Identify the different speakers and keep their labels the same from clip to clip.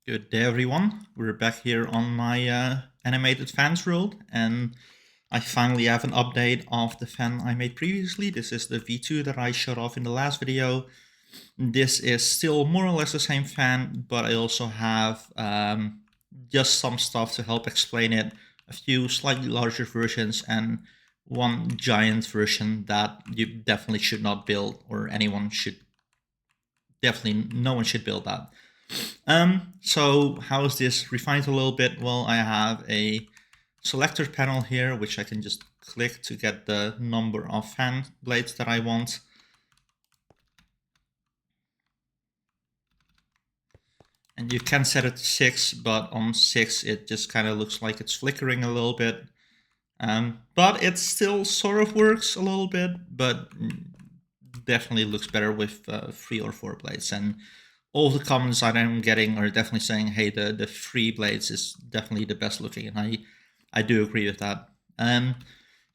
Speaker 1: Good day, everyone. We're back here on my animated fans world, and I finally have an update of the fan I made previously. This is the V2 that I showed off in the last video. This is still more or less the same fan, but I also have just some stuff to help explain it, a few slightly larger versions, and one giant version that you definitely should not build, or anyone should no one should build that. So how is this refined a little bit? Well, I have a selector panel here, which I can just click to get the number of fan blades that I want. And you can set it to 6, but on 6 it just kind of looks like it's flickering a little bit. But it still sort of works a little bit, but definitely looks better with 3 or 4 blades. And all the comments that I'm getting are definitely saying, hey, the 3 blades is definitely the best looking, and I do agree with that.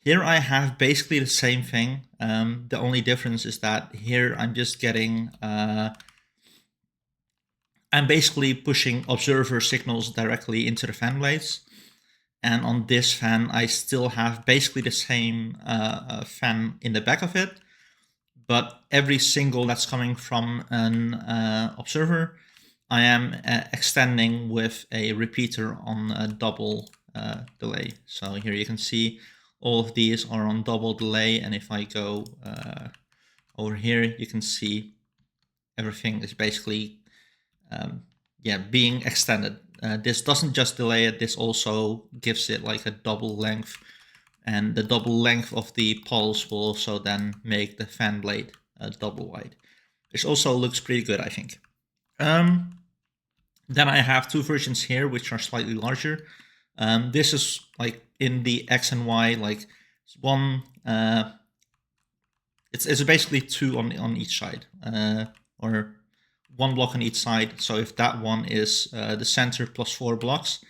Speaker 1: Here I have basically the same thing. The only difference is that here I'm just getting I'm basically pushing observer signals directly into the fan blades. And on this fan, I still have basically the same fan in the back of it, but every signal that's coming from an observer, I am extending with a repeater on a double delay. So here you can see all of these are on double delay, and if I go over here, you can see everything is basically being extended. This doesn't just delay it, this also gives it like a double length, and the double length of the pulse will also then make the fan blade double wide. This also looks pretty good, I think. Then I have 2 versions here which are slightly larger. This is like in the X and Y, like one it's basically 2 on each side, or 1 block on each side. So if that one is the center plus 4 blocks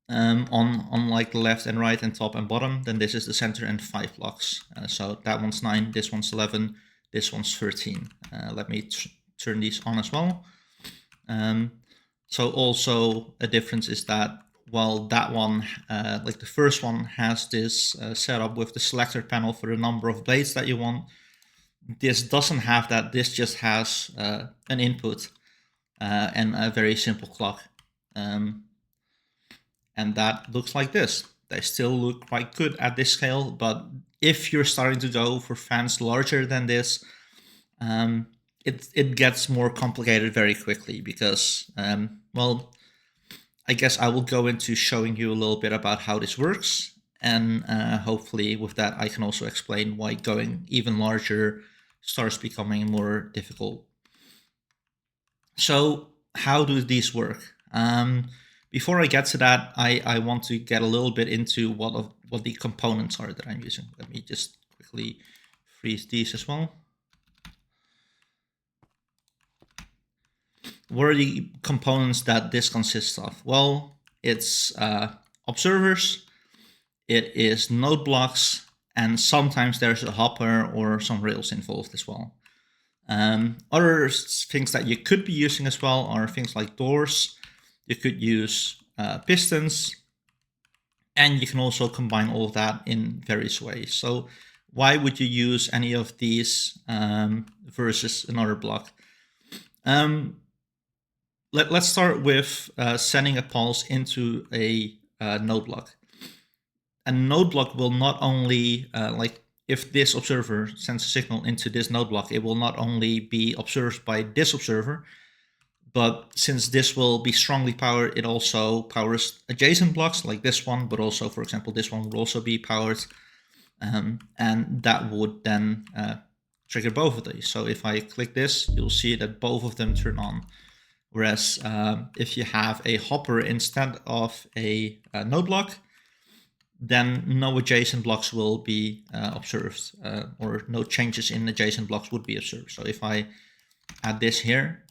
Speaker 1: on like the left and right and top and bottom, then this is the center and 5 blocks. So that one's 9, this one's 11, this one's 13. Let me turn these on as well. So also a difference is that while that one, like the first one, has this setup with the selector panel for the number of blades that you want, this doesn't have that. This just has an input and a very simple clock. And that looks like this. They still look quite good at this scale, but if you're starting to go for fans larger than this, it gets more complicated very quickly because, well, I guess I will go into showing you a little bit about how this works, and hopefully with that I can also explain why going even larger starts becoming more difficult. So how do these work? Before I get to that, I want to get a little bit into what the components are that I'm using. Let me just quickly freeze these as well. What are the components that this consists of? Well, it's observers, it is node blocks, and sometimes there's a hopper or some rails involved as well. Other things that you could be using as well are things like doors. You could use pistons, and you can also combine all of that in various ways. So why would you use any of these versus another block? Let's start with sending a pulse into a node block. A node block will not only, like if this observer sends a signal into this node block, it will not only be observed by this observer, but since this will be strongly powered, it also powers adjacent blocks like this one, but also, for example, this one will also be powered. And that would then trigger both of these. So if I click this, you'll see that both of them turn on. Whereas if you have a hopper instead of a node block, then no adjacent blocks will be observed, or no changes in adjacent blocks would be observed. So if I add this here,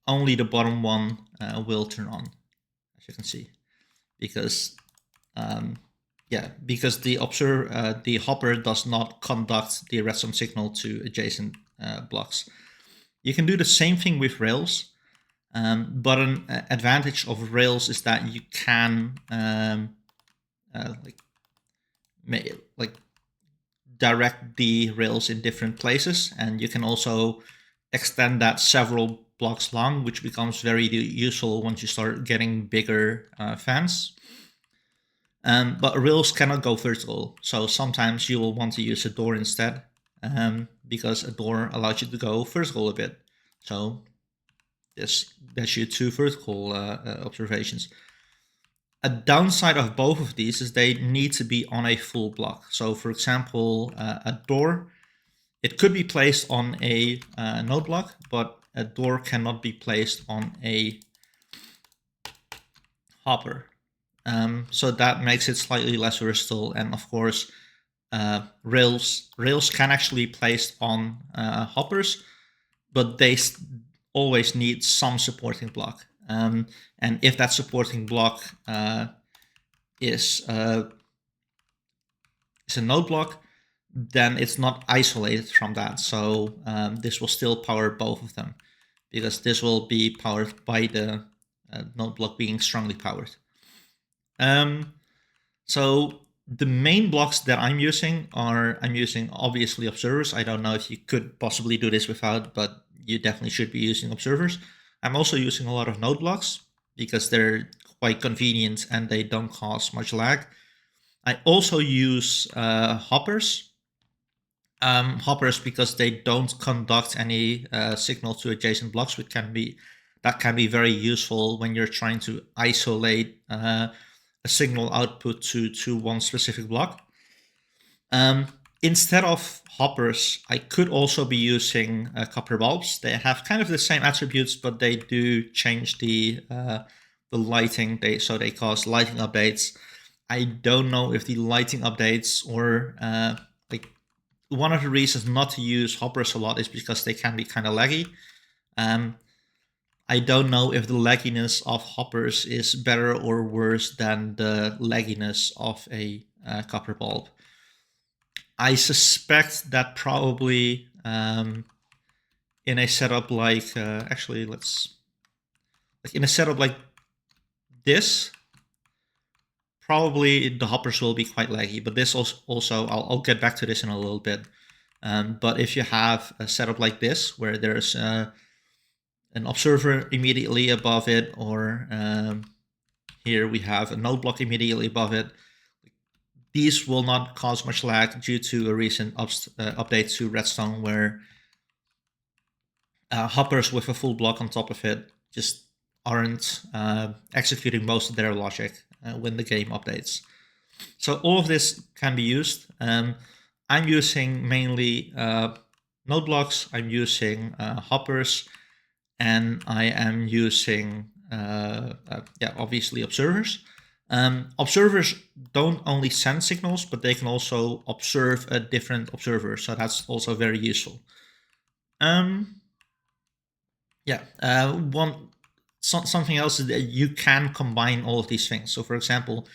Speaker 1: only the bottom one will turn on, as you can see, because because the hopper does not conduct the redstone signal to adjacent blocks. You can do the same thing with rails. But an advantage of Rails is that you can like direct the rails in different places, and you can also extend that several blocks long, which becomes very useful once you start getting bigger fans. But rails cannot go vertical, so sometimes you will want to use a door instead, because a door allows you to go vertical a bit. So that's your two vertical observations. A downside of both of these is they need to be on a full block. So for example, a door, it could be placed on a node block, but a door cannot be placed on a hopper. So that makes it slightly less versatile. And of course, rails can actually be placed on hoppers, but they always need some supporting block. And if that supporting block is a node block, then it's not isolated from that. So this will still power both of them, because this will be powered by the node block being strongly powered. So the main blocks that I'm using obviously observers. I don't know if you could possibly do this without, but you definitely should be using observers. I'm also using a lot of node blocks because they're quite convenient and they don't cause much lag. I also use hoppers. Hoppers because they don't conduct any signal to adjacent blocks, which can be very useful when you're trying to isolate a signal output to one specific block. Instead of hoppers, I could also be using copper bulbs. They have kind of the same attributes, but they do change the lighting. So they cause lighting updates. I don't know if the lighting updates or one of the reasons not to use hoppers a lot is because they can be kind of laggy. I don't know if the lagginess of hoppers is better or worse than the lagginess of a copper bulb. I suspect that probably in a setup like in a setup like this, probably the hoppers will be quite laggy. But this also I'll get back to this in a little bit. But if you have a setup like this where there's an observer immediately above it, or here we have a node block immediately above it, these will not cause much lag due to a recent update to Redstone where hoppers with a full block on top of it just aren't executing most of their logic when the game updates. So all of this can be used. I'm using mainly node blocks, I'm using hoppers, and I am using obviously observers. Observers don't only send signals, but they can also observe a different observer. So that's also very useful. Something else is that you can combine all of these things. So for example,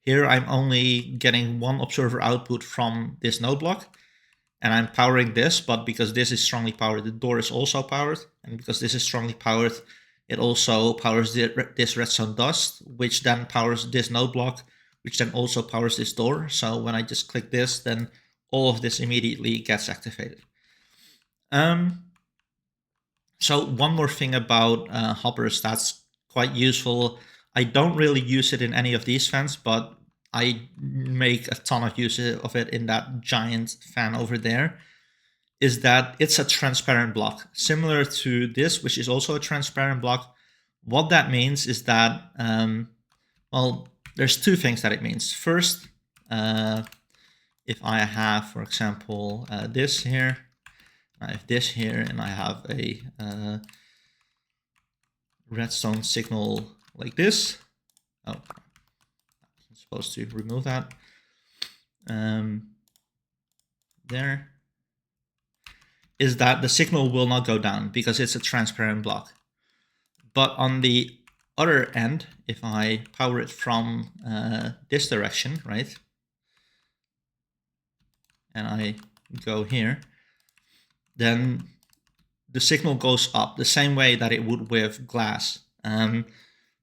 Speaker 1: here I'm only getting one observer output from this node block, and I'm powering this, but because this is strongly powered, the door is also powered, and because this is strongly powered, it also powers this redstone dust, which then powers this node block, which then also powers this door. So when I just click this, then all of this immediately gets activated. So one more thing about hoppers that's quite useful. I don't really use it in any of these fans, but I make a ton of use of it in that giant fan over there, is that it's a transparent block, similar to this, which is also a transparent block. What that means is that, well, there's two things that it means. First, if I have, for example, this here, I have this here, and I have a redstone signal like this. Oh, I'm supposed to remove that. There is that the signal will not go down because it's a transparent block. But on the other end, if I power it from this direction, right, and I go here, then the signal goes up the same way that it would with glass.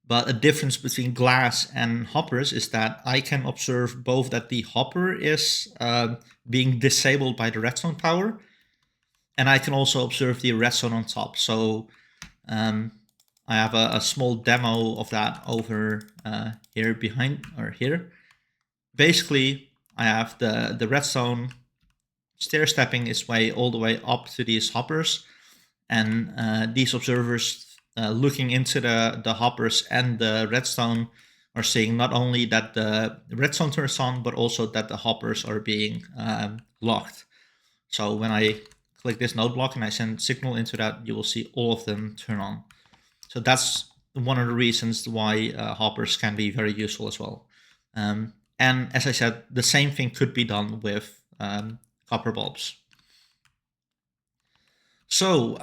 Speaker 1: But a difference between glass and hoppers is that I can observe both that the hopper is being disabled by the redstone power, and I can also observe the redstone on top. So I have a small demo of that over here behind, or here. Basically, I have the redstone stair stepping its way all the way up to these hoppers, and these observers looking into the hoppers and the redstone are seeing not only that the redstone turns on, but also that the hoppers are being locked. So when I click this node block and I send signal into that, you will see all of them turn on. So that's one of the reasons why hoppers can be very useful as well. And as I said, the same thing could be done with copper bulbs. So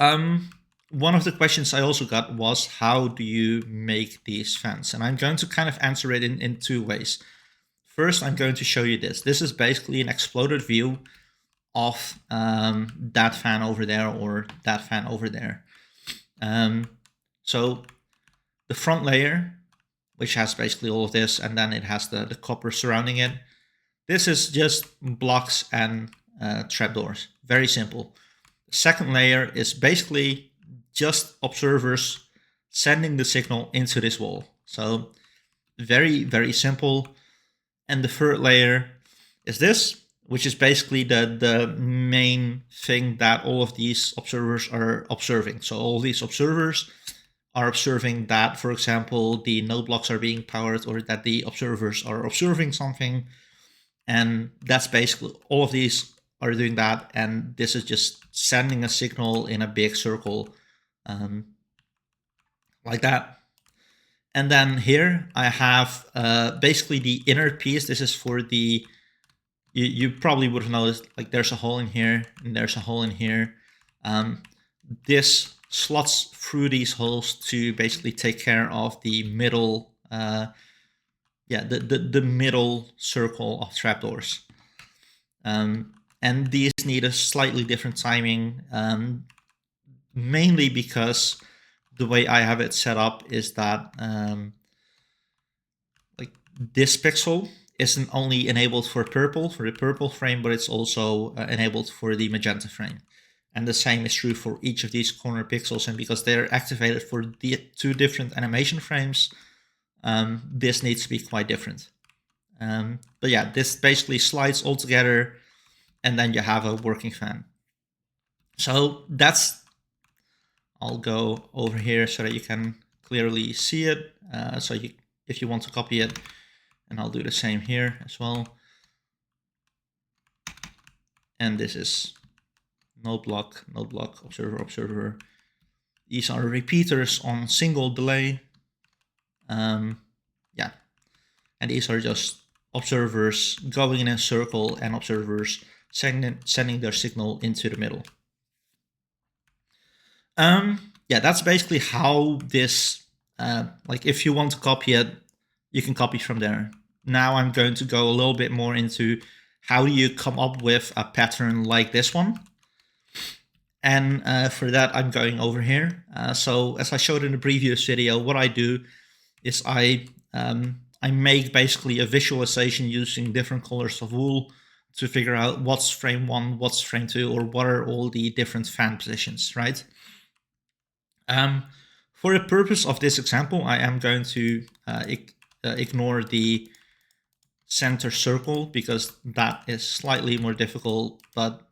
Speaker 1: one of the questions I also got was, how do you make these fans? And I'm going to kind of answer it in two ways. First, I'm going to show you this. This is basically an exploded view of that fan over there or that fan over there. So the front layer, which has basically all of this, and then it has the copper surrounding it. This is just blocks and trapdoors. Very simple. The second layer is basically just observers sending the signal into this wall. So very, very simple. And the third layer is this, which is basically the main thing that all of these observers are observing. So all these observers are observing that, for example, the node blocks are being powered, or that the observers are observing something. And that's basically, all of these are doing that. And this is just sending a signal in a big circle like that. And then here I have basically the inner piece. This is for the, you probably would have noticed, like there's a hole in here and there's a hole in here. This slots through these holes to basically take care of the middle, the middle circle of trapdoors. And these need a slightly different timing, mainly because the way I have it set up is that like this pixel isn't only enabled for the purple frame, but it's also enabled for the magenta frame. And the same is true for each of these corner pixels. And because they're activated for the two different animation frames, this needs to be quite different. But yeah, this basically slides all together, and then you have a working fan. So that's, I'll go over here so that you can clearly see it. So if you want to copy it, and I'll do the same here as well. And this is node block, observer. These are repeaters on single delay. Yeah, and these are just observers going in a circle and observers sending their signal into the middle. Yeah, that's basically how this, like if you want to copy it, you can copy from there. Now I'm going to go a little bit more into how do you come up with a pattern like this one. And for that, I'm going over here. So as I showed in the previous video, what I do is I make basically a visualization using different colors of wool to figure out what's frame 1, what's frame 2, or what are all the different fan positions, right? For the purpose of this example, I am going to ignore the center circle because that is slightly more difficult, but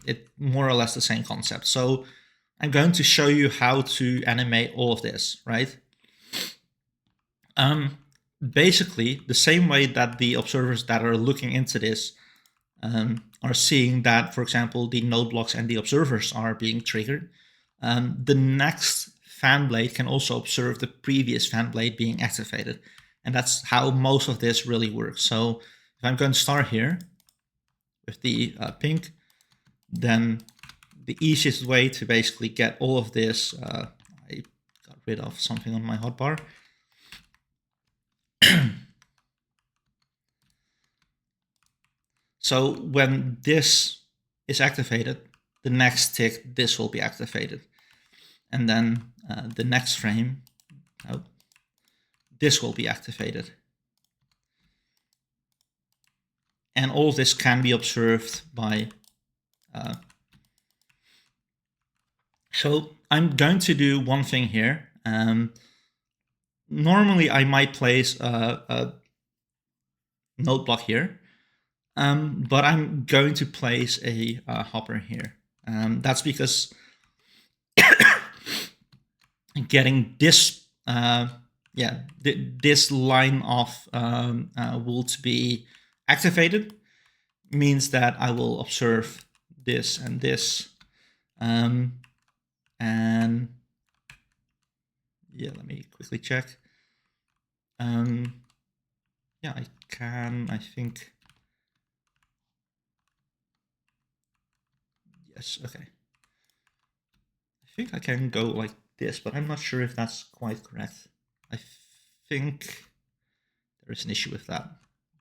Speaker 1: it's more or less the same concept. So I'm going to show you how to animate all of this, right? Basically, the same way that the observers that are looking into this are seeing that, for example, the node blocks and the observers are being triggered, the next fan blade can also observe the previous fan blade being activated. And that's how most of this really works. So if I'm going to start here with the pink, then the easiest way to basically get all of this, I got rid of something on my hotbar. So when this is activated, the next tick, this will be activated. and then the next frame, this will be activated. And all of this can be observed by... So I'm going to do one thing here. Normally I might place a node block here, but I'm going to place a hopper here. That's because getting this this line of wool to be activated means that I will observe this and this. And yeah, let me quickly check. Yeah, I can, I think. Yes, okay. I think I can go like this, but I'm not sure if that's quite correct. I think there is an issue with that,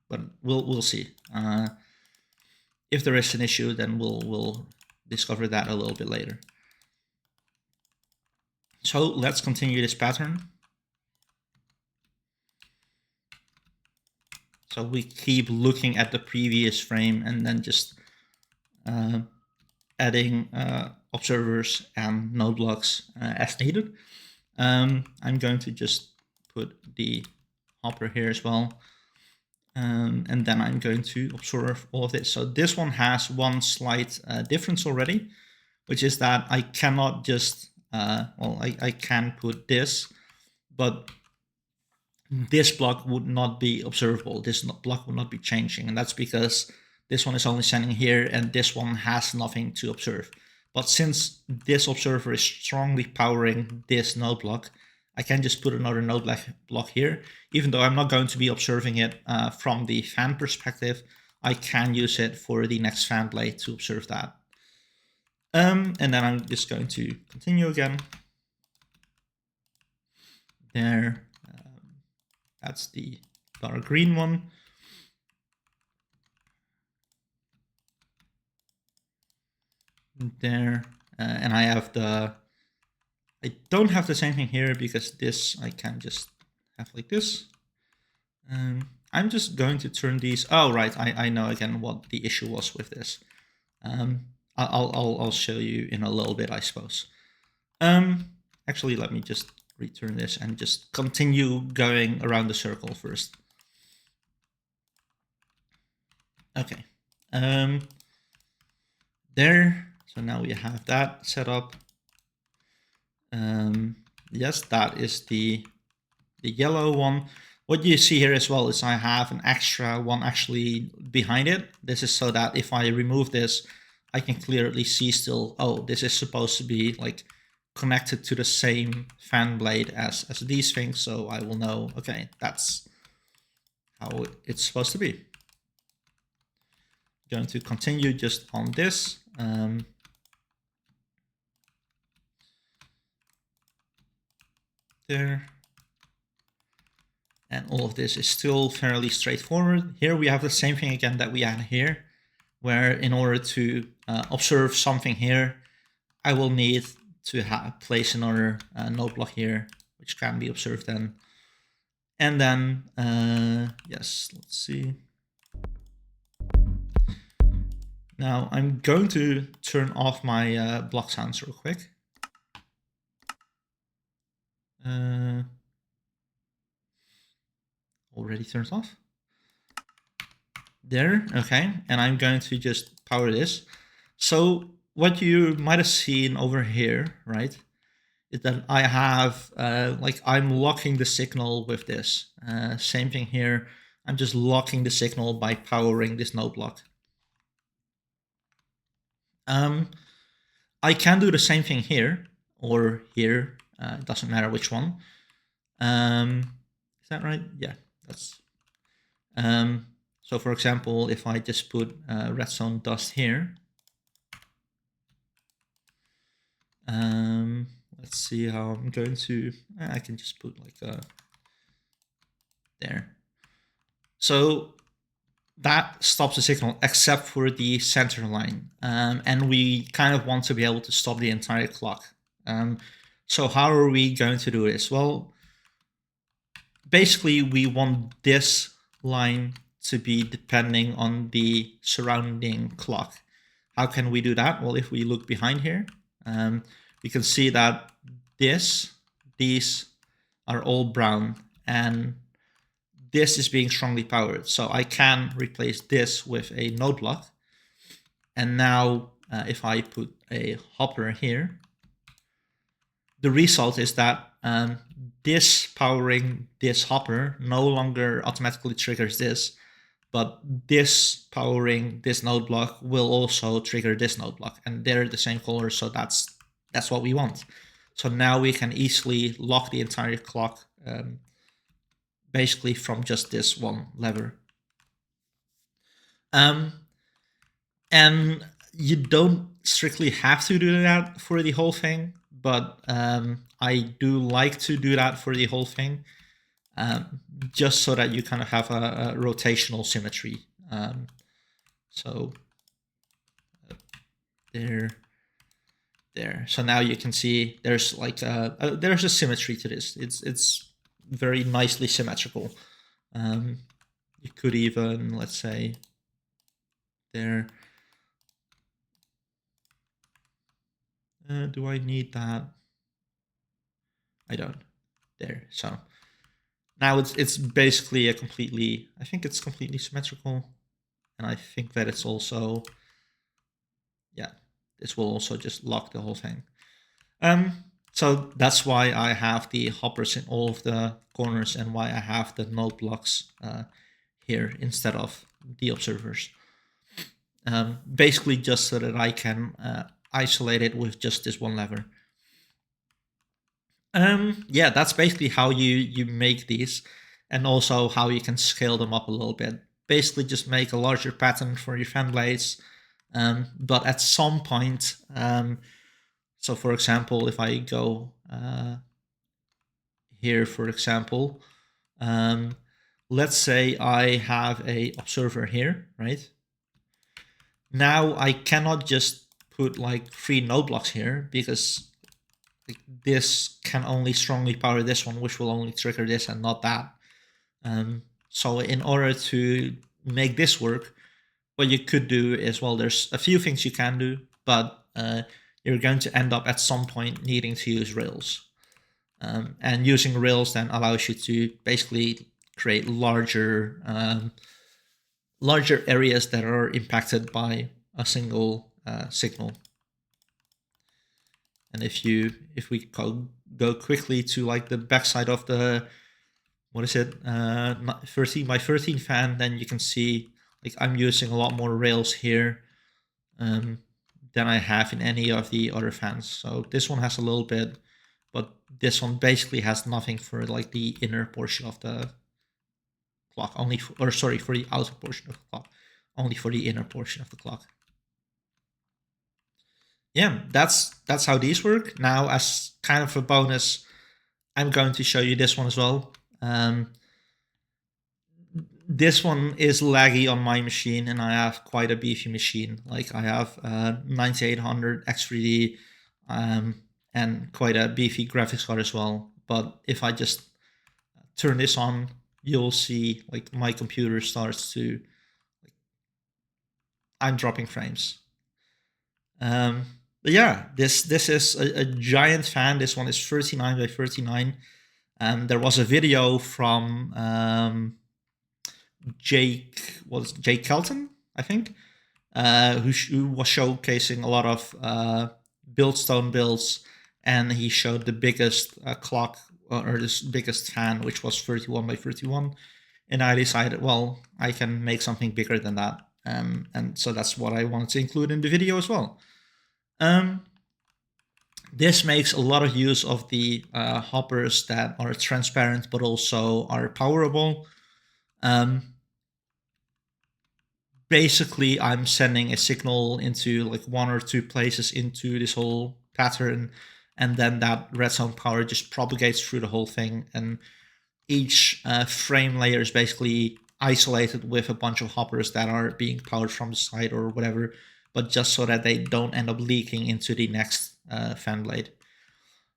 Speaker 1: but we'll see. If there is an issue, then we'll discover that a little bit later. So let's continue this pattern. So we keep looking at the previous frame and then just adding observers and node blocks as needed. I'm going to just put the hopper here as well. And then I'm going to observe all of this. So this one has one slight difference already, which is that I cannot just, I can put this, but this block would not be observable. This block would not be changing. And that's because this one is only sending here and this one has nothing to observe. But since this observer is strongly powering this node block, I can just put another node block here. Even though I'm not going to be observing it from the fan perspective, I can use it for the next fan blade to observe that. And then I'm just going to continue again. There. That's the dark green one. There. And I have the... I don't have the same thing here because this I can just have like this. I'm just going to turn these... Oh, right. I know again what the issue was with this. I'll show you in a little bit, I suppose. Actually, let me just return this and just continue going around the circle first. Okay. There. So now we have that set up. Yes, that is the yellow one. What you see here as well is I have an extra one actually behind it. This is so that if I remove this, I can clearly see still, oh, this is supposed to be like connected to the same fan blade as these things. So I will know, okay, that's how it's supposed to be. Going to continue just on this. There. And all of this is still fairly straightforward. Here we have the same thing again that we had here, where in order to observe something here, I will need to place another node block here, which can be observed then. And then, yes, let's see. Now I'm going to turn off my block sounds real quick. Already turned off. There, okay. And I'm going to just power this. So what you might have seen over here, right, is that I have, like I'm locking the signal with this. Same thing here. I'm just locking the signal by powering this node block. I can do the same thing here or here. It doesn't matter which one. Is that right? Yeah, that's. So for example, if I just put redstone dust here, let's see how I'm going to. I can just put like there. So that stops the signal except for the center line, and we kind of want to be able to stop the entire clock. So how are we going to do this? Well, basically we want this line to be depending on the surrounding clock. How can we do that? Well, if we look behind here, we can see that these are all brown, and this is being strongly powered. So I can replace this with a node block. And now if I put a hopper here, the result is that this powering this hopper no longer automatically triggers this, but this powering this node block will also trigger this node block, and they're the same color, so that's what we want. So now we can easily lock the entire clock basically from just this one lever. And you don't strictly have to do that for the whole thing, but I do like to do that for the whole thing, just so that you kind of have a rotational symmetry. So there. So now you can see there's like there's a symmetry to this. It's very nicely symmetrical. You could even, let's say, there. Do I need that? I don't. There. So now it's basically a completely, I think it's completely symmetrical, and I think that it's also, yeah, this will also just lock the whole thing. So that's why I have the hoppers in all of the corners, and why I have the node blocks here instead of the observers. Basically just so that I can isolate it with just this one lever. Yeah, that's basically how you make these, and also how you can scale them up a little bit. Basically just make a larger pattern for your fan blades, but at some point, so for example, if I go here, for example, let's say I have a observer here, right? Now I cannot just put like 3 node blocks here, because this can only strongly power this one, which will only trigger this and not that. So in order to make this work, what you could do is, well, there's a few things you can do, but you're going to end up at some point needing to use rails. And using rails then allows you to basically create larger areas that are impacted by a single signal. And if we go quickly to like the backside of the, what is it, 13 by 13 fan, then you can see like I'm using a lot more rails here than I have in any of the other fans. So this one has a little bit, but this one basically has nothing for like the inner portion of the clock, only for the outer portion of the clock, only for the inner portion of the clock. Yeah, that's how these work. Now, as kind of a bonus, I'm going to show you this one as well. This one is laggy on my machine, and I have quite a beefy machine. Like I have 9800 X3D and quite a beefy graphics card as well. But if I just turn this on, you'll see like my computer starts to, I'm dropping frames. But yeah, this is a giant fan. This one is 39 by 39. There was a video from Jake Kelton, I think, who was showcasing a lot of Buildstone builds, and he showed the biggest clock, or this biggest fan, which was 31 by 31. And I decided, well, I can make something bigger than that. And so that's what I wanted to include in the video as well. This makes a lot of use of the hoppers that are transparent but also are powerable. Basically, I'm sending a signal into like 1 or 2 places into this whole pattern, and then that redstone power just propagates through the whole thing, and each frame layer is basically isolated with a bunch of hoppers that are being powered from the side or whatever, but just so that they don't end up leaking into the next fan blade.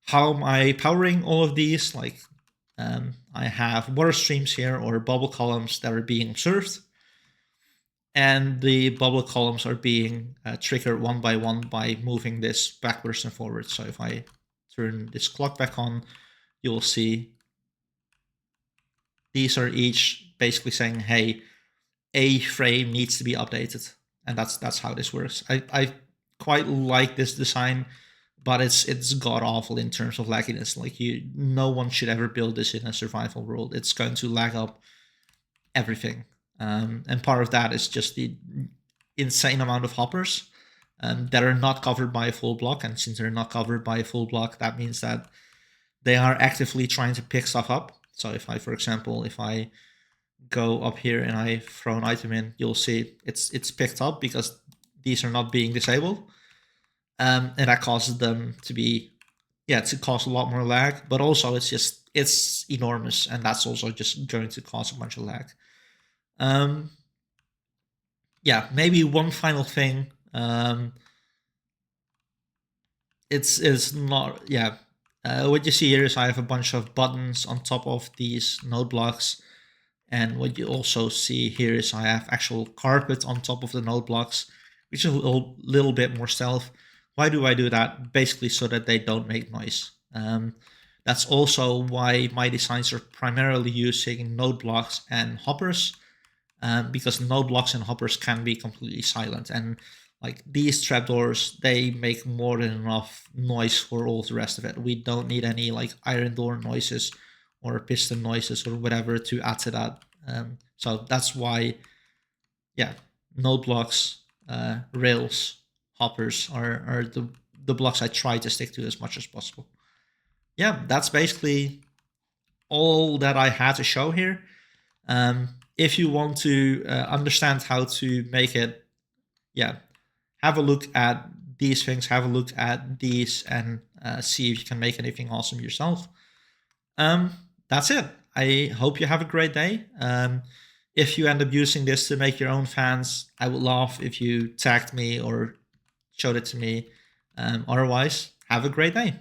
Speaker 1: How am I powering all of these? Like I have water streams here, or bubble columns that are being observed. And the bubble columns are being triggered one by moving this backwards and forwards. So if I turn this clock back on, you'll see these are each basically saying, hey, a frame needs to be updated. And that's how this works. I quite like this design, but it's god awful in terms of lagginess. Like no one should ever build this in a survival world. It's going to lag up everything. And part of that is just the insane amount of hoppers that are not covered by a full block. And since they're not covered by a full block, that means that they are actively trying to pick stuff up. So if I, for example, if I go up here and I throw an item in, you'll see it's picked up because these are not being disabled. And that causes them to be, to cause a lot more lag, but also it's enormous, and that's also just going to cause a bunch of lag. Maybe one final thing. It's not, what you see here is I have a bunch of buttons on top of these node blocks. And what you also see here is I have actual carpet on top of the node blocks, which is a little bit more stealth. Why do I do that? Basically so that they don't make noise. That's also why my designs are primarily using node blocks and hoppers, because node blocks and hoppers can be completely silent. And like these trapdoors, they make more than enough noise for all the rest of it. We don't need any like iron door noises or piston noises or whatever to add to that. So that's why, node blocks, rails, hoppers are the blocks I try to stick to as much as possible. Yeah, that's basically all that I had to show here. If you want to understand how to make it, have a look at these things, have a look at these, and see if you can make anything awesome yourself. That's it. I hope you have a great day. If you end up using this to make your own fans, I would love if you tagged me or showed it to me. Otherwise, have a great day.